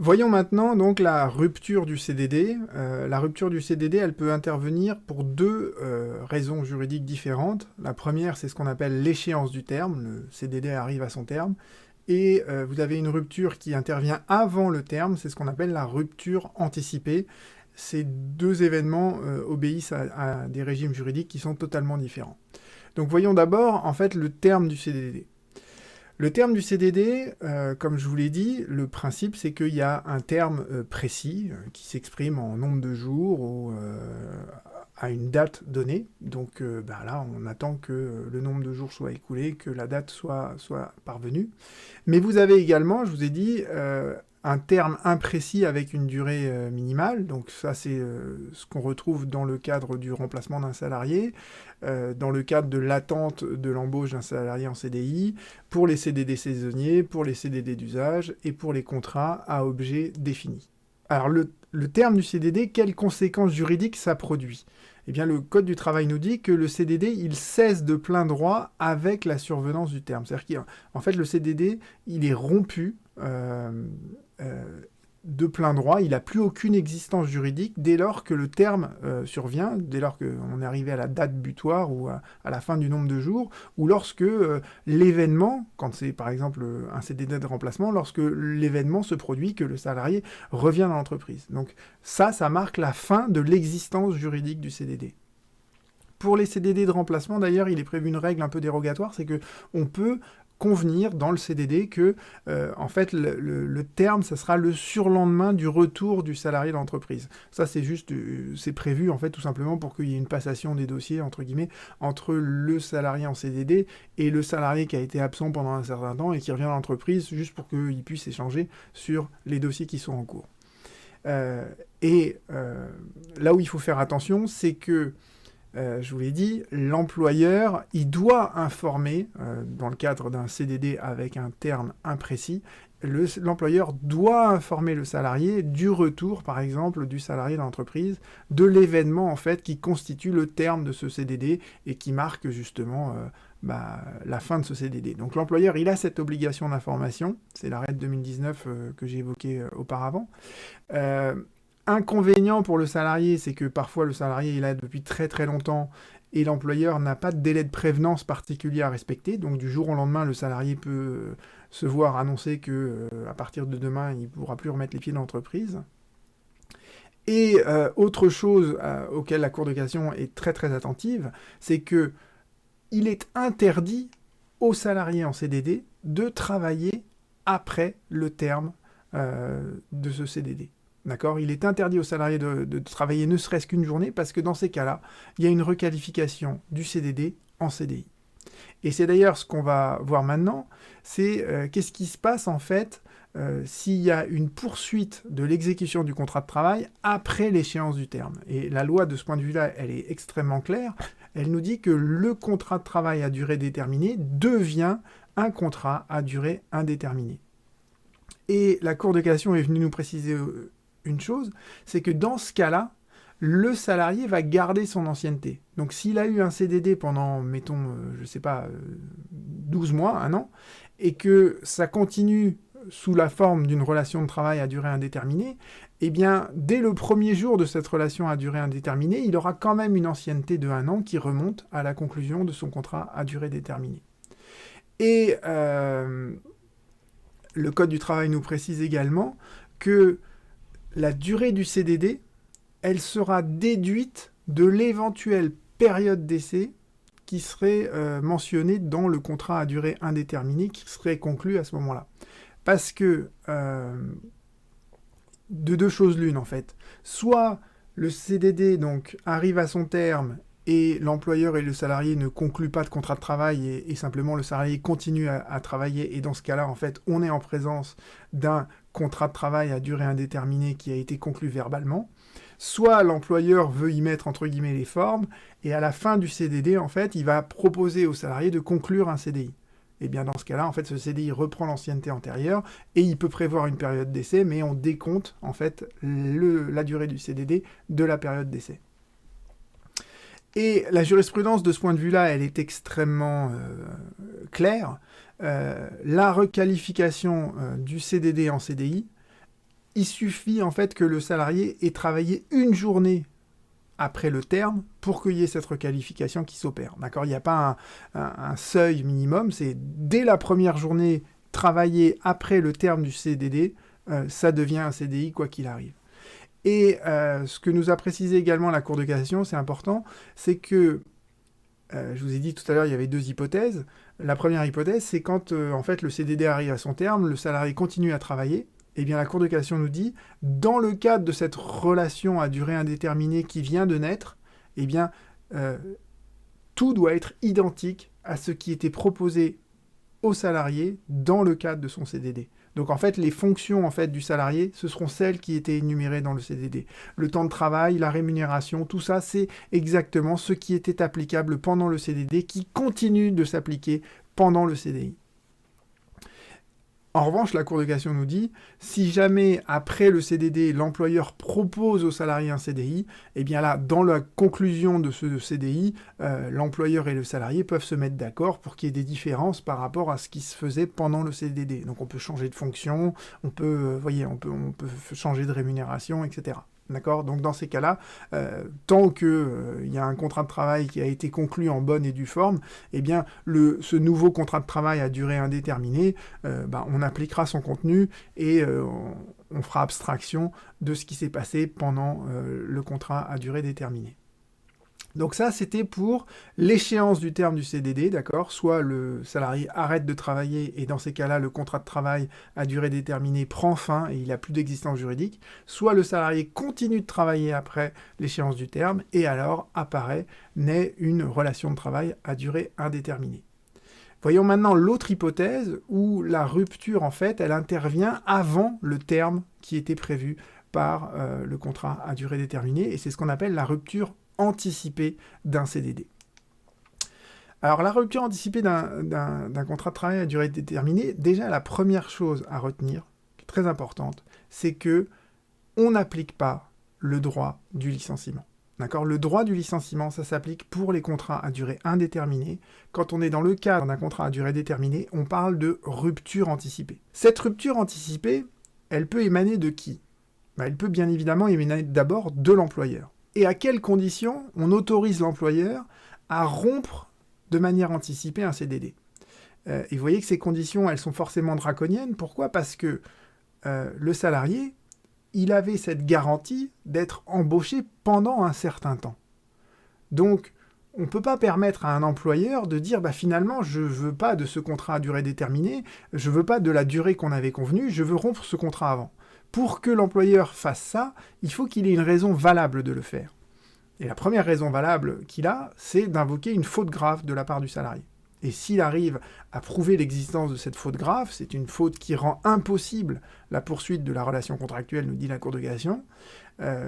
Voyons maintenant donc la rupture du CDD. La rupture du CDD, elle peut intervenir pour deux raisons juridiques différentes. La première, c'est ce qu'on appelle l'échéance du terme. Le CDD arrive à son terme. Et vous avez une rupture qui intervient avant le terme, c'est ce qu'on appelle la rupture anticipée. Ces deux événements obéissent à des régimes juridiques qui sont totalement différents. Donc voyons d'abord en fait le terme du CDD. Le terme du CDD, comme je vous l'ai dit, le principe c'est qu'il y a un terme précis qui s'exprime en nombre de jours ou à une date donnée. Donc là, on attend que le nombre de jours soit écoulé, que la date soit parvenue. Mais vous avez également, je vous ai dit, un terme imprécis avec une durée minimale. Donc ça, c'est ce qu'on retrouve dans le cadre du remplacement d'un salarié, dans le cadre de l'attente de l'embauche d'un salarié en CDI, pour les CDD saisonniers, pour les CDD d'usage et pour les contrats à objet défini. Alors le terme du CDD, quelles conséquences juridiques ça produit ? Eh bien, le Code du travail nous dit que le CDD, il cesse de plein droit avec la survenance du terme. C'est-à-dire qu'en fait, le CDD, il est rompu de plein droit, il n'a plus aucune existence juridique dès lors que le terme survient, dès lors qu'on est arrivé à la date butoir ou à la fin du nombre de jours, ou lorsque l'événement, quand c'est par exemple un CDD de remplacement, lorsque l'événement se produit, que le salarié revient dans l'entreprise. Donc ça marque la fin de l'existence juridique du CDD. Pour les CDD de remplacement, d'ailleurs, il est prévu une règle un peu dérogatoire, c'est qu'on peut convenir dans le CDD que, en fait, le terme, ça sera le surlendemain du retour du salarié dans l'entreprise. Ça, c'est juste, c'est prévu, en fait, tout simplement pour qu'il y ait une passation des dossiers, entre guillemets, entre le salarié en CDD et le salarié qui a été absent pendant un certain temps et qui revient dans l'entreprise, juste pour qu'il puisse échanger sur les dossiers qui sont en cours. Là où il faut faire attention, c'est que je vous l'ai dit, l'employeur, il doit informer, dans le cadre d'un CDD avec un terme imprécis, l'employeur doit informer le salarié du retour, par exemple, du salarié dans l'entreprise, de l'événement, en fait, qui constitue le terme de ce CDD et qui marque, justement, la fin de ce CDD. Donc l'employeur, il a cette obligation d'information, c'est l'arrêt de 2019 que j'ai évoqué auparavant. Inconvénient pour le salarié, c'est que parfois le salarié est là depuis très très longtemps et l'employeur n'a pas de délai de prévenance particulier à respecter. Donc du jour au lendemain, le salarié peut se voir annoncer que à partir de demain, il ne pourra plus remettre les pieds dans l'entreprise. Et autre chose auquel la Cour de cassation est très très attentive, c'est que il est interdit aux salariés en CDD de travailler après le terme de ce CDD. D'accord ? Il est interdit aux salariés de travailler ne serait-ce qu'une journée parce que dans ces cas-là, il y a une requalification du CDD en CDI. Et c'est d'ailleurs ce qu'on va voir maintenant, c'est qu'est-ce qui se passe en fait s'il y a une poursuite de l'exécution du contrat de travail après l'échéance du terme. Et la loi, de ce point de vue-là, elle est extrêmement claire. Elle nous dit que le contrat de travail à durée déterminée devient un contrat à durée indéterminée. Et la Cour de cassation est venue nous préciser une chose, c'est que dans ce cas-là, le salarié va garder son ancienneté. Donc s'il a eu un CDD pendant, mettons, 12 mois, un an, et que ça continue sous la forme d'une relation de travail à durée indéterminée, eh bien, dès le premier jour de cette relation à durée indéterminée, il aura quand même une ancienneté de 1 an qui remonte à la conclusion de son contrat à durée déterminée. Et le Code du travail nous précise également que la durée du CDD, elle sera déduite de l'éventuelle période d'essai qui serait mentionnée dans le contrat à durée indéterminée qui serait conclu à ce moment-là. Parce que, de deux choses l'une en fait, soit le CDD donc arrive à son terme et l'employeur et le salarié ne concluent pas de contrat de travail et simplement le salarié continue à travailler et dans ce cas-là, en fait, on est en présence d'un contrat de travail à durée indéterminée qui a été conclu verbalement, soit l'employeur veut y mettre entre guillemets les formes et à la fin du CDD, en fait, il va proposer au salarié de conclure un CDI. Et bien dans ce cas-là, en fait, ce CDI reprend l'ancienneté antérieure et il peut prévoir une période d'essai, mais on décompte en fait la durée du CDD de la période d'essai. Et la jurisprudence, de ce point de vue-là, elle est extrêmement claire. La requalification du CDD en CDI, il suffit en fait que le salarié ait travaillé une journée après le terme pour qu'il y ait cette requalification qui s'opère. D'accord ? Il n'y a pas un seuil minimum, c'est dès la première journée travaillée après le terme du CDD, ça devient un CDI quoi qu'il arrive. Et ce que nous a précisé également la Cour de cassation, c'est important, c'est que, je vous ai dit tout à l'heure, il y avait deux hypothèses. La première hypothèse, c'est quand en fait, le CDD arrive à son terme, le salarié continue à travailler, eh bien la Cour de cassation nous dit, dans le cadre de cette relation à durée indéterminée qui vient de naître, eh bien, tout doit être identique à ce qui était proposé au salarié dans le cadre de son CDD. Donc en fait, les fonctions en fait, du salarié, ce seront celles qui étaient énumérées dans le CDD. Le temps de travail, la rémunération, tout ça, c'est exactement ce qui était applicable pendant le CDD, qui continue de s'appliquer pendant le CDI. En revanche, la Cour de cassation nous dit, si jamais, après le CDD, l'employeur propose au salarié un CDI, eh bien là, dans la conclusion de ce CDI, l'employeur et le salarié peuvent se mettre d'accord pour qu'il y ait des différences par rapport à ce qui se faisait pendant le CDD. Donc on peut changer de fonction, on peut changer de rémunération, etc. D'accord ? Donc dans ces cas-là, tant qu'il y a un contrat de travail qui a été conclu en bonne et due forme, eh bien ce nouveau contrat de travail à durée indéterminée, on appliquera son contenu et on fera abstraction de ce qui s'est passé pendant le contrat à durée déterminée. Donc ça, c'était pour l'échéance du terme du CDD, d'accord ? Soit le salarié arrête de travailler et dans ces cas-là, le contrat de travail à durée déterminée prend fin et il n'a plus d'existence juridique. Soit le salarié continue de travailler après l'échéance du terme et alors naît une relation de travail à durée indéterminée. Voyons maintenant l'autre hypothèse où la rupture, en fait, elle intervient avant le terme qui était prévu par le contrat à durée déterminée et c'est ce qu'on appelle la rupture anticipée d'un CDD. Alors la rupture anticipée d'un contrat de travail à durée déterminée, déjà la première chose à retenir, qui est très importante, c'est que on n'applique pas le droit du licenciement. D'accord ? Le droit du licenciement, ça s'applique pour les contrats à durée indéterminée. Quand on est dans le cadre d'un contrat à durée déterminée, on parle de rupture anticipée. Cette rupture anticipée, elle peut émaner de qui ? Elle peut bien évidemment émaner d'abord de l'employeur. Et à quelles conditions on autorise l'employeur à rompre de manière anticipée un CDD ? Et vous voyez que ces conditions, elles sont forcément draconiennes. Pourquoi ? Parce que le salarié, il avait cette garantie d'être embauché pendant un certain temps. Donc, on ne peut pas permettre à un employeur de dire finalement, je ne veux pas de ce contrat à durée déterminée, je ne veux pas de la durée qu'on avait convenue, je veux rompre ce contrat avant. Pour que l'employeur fasse ça, il faut qu'il ait une raison valable de le faire. Et la première raison valable qu'il a, c'est d'invoquer une faute grave de la part du salarié. Et s'il arrive à prouver l'existence de cette faute grave, c'est une faute qui rend impossible la poursuite de la relation contractuelle, nous dit la Cour de cassation.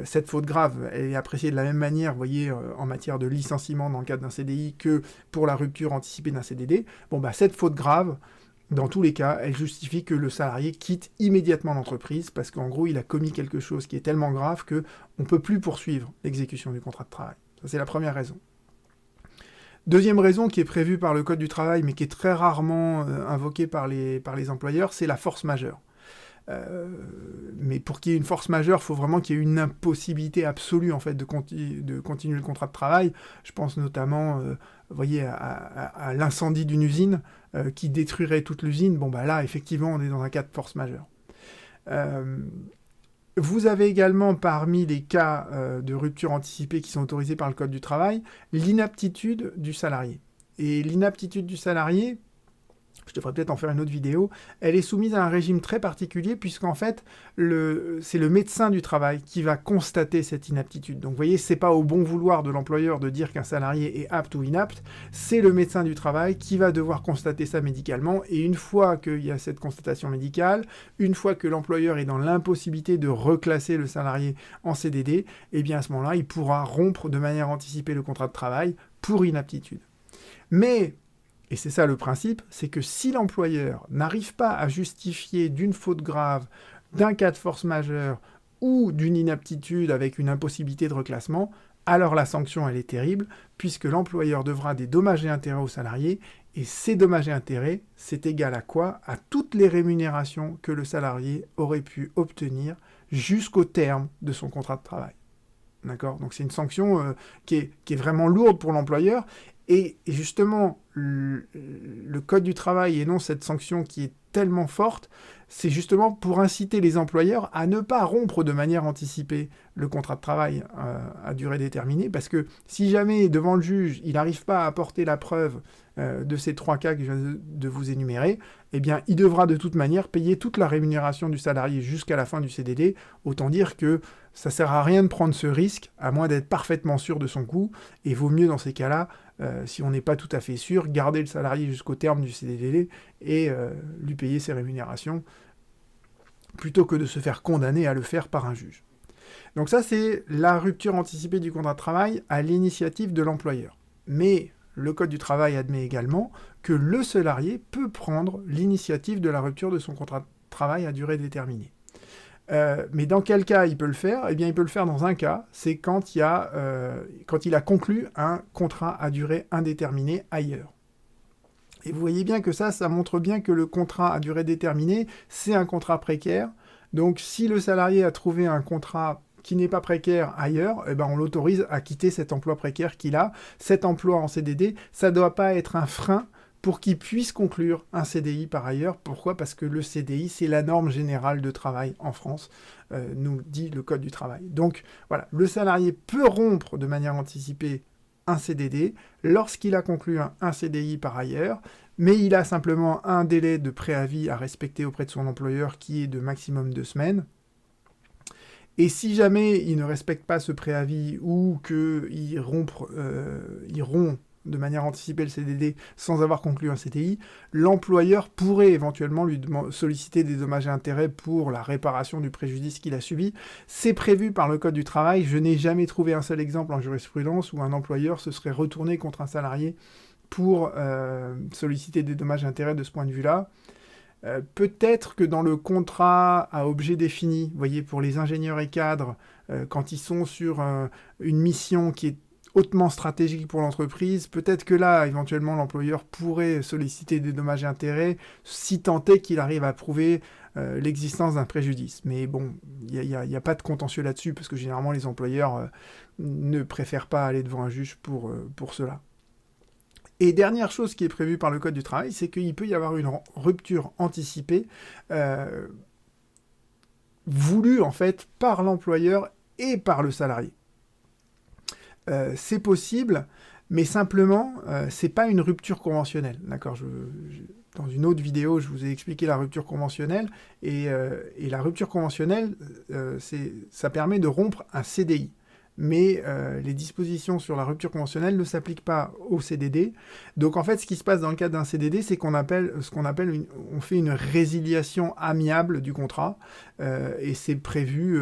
Cette faute grave, elle est appréciée de la même manière, vous voyez, en matière de licenciement dans le cadre d'un CDI que pour la rupture anticipée d'un CDD. Cette faute grave, dans tous les cas, elle justifie que le salarié quitte immédiatement l'entreprise parce qu'en gros, il a commis quelque chose qui est tellement grave qu'on ne peut plus poursuivre l'exécution du contrat de travail. Ça, c'est la première raison. Deuxième raison qui est prévue par le Code du travail, mais qui est très rarement invoquée par les employeurs, c'est la force majeure. Mais pour qu'il y ait une force majeure, il faut vraiment qu'il y ait une impossibilité absolue en fait, de continuer le contrat de travail. Je pense notamment à l'incendie d'une usine qui détruirait toute l'usine. Là, effectivement, on est dans un cas de force majeure. Vous avez également, parmi les cas de rupture anticipée qui sont autorisés par le Code du travail, l'inaptitude du salarié. Et l'inaptitude du salarié, je devrais peut-être en faire une autre vidéo, elle est soumise à un régime très particulier puisqu'en fait, c'est le médecin du travail qui va constater cette inaptitude. Donc vous voyez, c'est pas au bon vouloir de l'employeur de dire qu'un salarié est apte ou inapte, c'est le médecin du travail qui va devoir constater ça médicalement et une fois qu'il y a cette constatation médicale, une fois que l'employeur est dans l'impossibilité de reclasser le salarié en CDD, eh bien à ce moment-là, il pourra rompre de manière anticipée le contrat de travail pour inaptitude. Mais et c'est ça le principe, c'est que si l'employeur n'arrive pas à justifier d'une faute grave, d'un cas de force majeure ou d'une inaptitude avec une impossibilité de reclassement, alors la sanction elle est terrible, puisque l'employeur devra des dommages et intérêts aux salariés, et ces dommages et intérêts, c'est égal à quoi ? À toutes les rémunérations que le salarié aurait pu obtenir jusqu'au terme de son contrat de travail. D'accord? Donc c'est une sanction qui est vraiment lourde pour l'employeur. Et justement, le Code du travail énonce cette sanction qui est tellement forte, c'est justement pour inciter les employeurs à ne pas rompre de manière anticipée le contrat de travail à durée déterminée, parce que si jamais, devant le juge, il n'arrive pas à apporter la preuve de ces 3 cas que je viens de vous énumérer, eh bien, il devra de toute manière payer toute la rémunération du salarié jusqu'à la fin du CDD. Autant dire que ça ne sert à rien de prendre ce risque, à moins d'être parfaitement sûr de son coût, et vaut mieux dans ces cas-là, si on n'est pas tout à fait sûr, garder le salarié jusqu'au terme du CDD et lui payer ses rémunérations, plutôt que de se faire condamner à le faire par un juge. Donc ça, c'est la rupture anticipée du contrat de travail à l'initiative de l'employeur. Mais le Code du travail admet également que le salarié peut prendre l'initiative de la rupture de son contrat de travail à durée déterminée. Mais dans quel cas il peut le faire? Eh bien, il peut le faire dans un cas, c'est quand il a conclu un contrat à durée indéterminée ailleurs. Et vous voyez bien que ça montre bien que le contrat à durée déterminée, c'est un contrat précaire. Donc, si le salarié a trouvé un contrat qui n'est pas précaire ailleurs, eh ben, on l'autorise à quitter cet emploi précaire qu'il a. Cet emploi en CDD, ça ne doit pas être un frein pour qu'il puisse conclure un CDI par ailleurs. Pourquoi? Parce que le CDI, c'est la norme générale de travail en France, nous dit le Code du travail. Donc, voilà, le salarié peut rompre de manière anticipée un CDD lorsqu'il a conclu un CDI par ailleurs, mais il a simplement un délai de préavis à respecter auprès de son employeur qui est de maximum 2 semaines. Et si jamais il ne respecte pas ce préavis ou qu'il rompt de manière anticipée le CDD sans avoir conclu un CDI, l'employeur pourrait éventuellement lui solliciter des dommages et intérêts pour la réparation du préjudice qu'il a subi. C'est prévu par le Code du travail. Je n'ai jamais trouvé un seul exemple en jurisprudence où un employeur se serait retourné contre un salarié pour solliciter des dommages et intérêts de ce point de vue-là. Peut-être que dans le contrat à objet défini, vous voyez, pour les ingénieurs et cadres, quand ils sont sur une mission qui est hautement stratégique pour l'entreprise, peut-être que là, éventuellement, l'employeur pourrait solliciter des dommages et intérêts, si tant est qu'il arrive à prouver l'existence d'un préjudice. Mais bon, il n'y a pas de contentieux là-dessus, parce que généralement, les employeurs ne préfèrent pas aller devant un juge pour cela. Et dernière chose qui est prévue par le Code du travail, c'est qu'il peut y avoir une rupture anticipée voulue en fait par l'employeur et par le salarié. C'est possible, mais simplement, c'est pas une rupture conventionnelle. D'accord? Dans une autre vidéo, je vous ai expliqué la rupture conventionnelle, et la rupture conventionnelle, ça permet de rompre un CDI. Mais les dispositions sur la rupture conventionnelle ne s'appliquent pas au CDD. Donc en fait, ce qui se passe dans le cadre d'un CDD, c'est on fait une résiliation amiable du contrat, et c'est prévu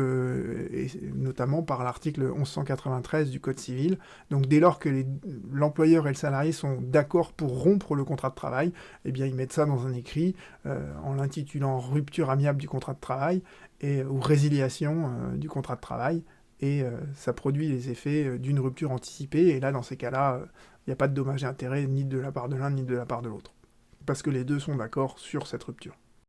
notamment par l'article 1193 du Code civil. Donc dès lors que l'employeur et le salarié sont d'accord pour rompre le contrat de travail, eh bien ils mettent ça dans un écrit en l'intitulant rupture amiable du contrat de travail ou résiliation du contrat de travail. Et ça produit les effets d'une rupture anticipée, et là, dans ces cas-là, il n'y a pas de dommages et intérêts ni de la part de l'un ni de la part de l'autre. Parce que les deux sont d'accord sur cette rupture.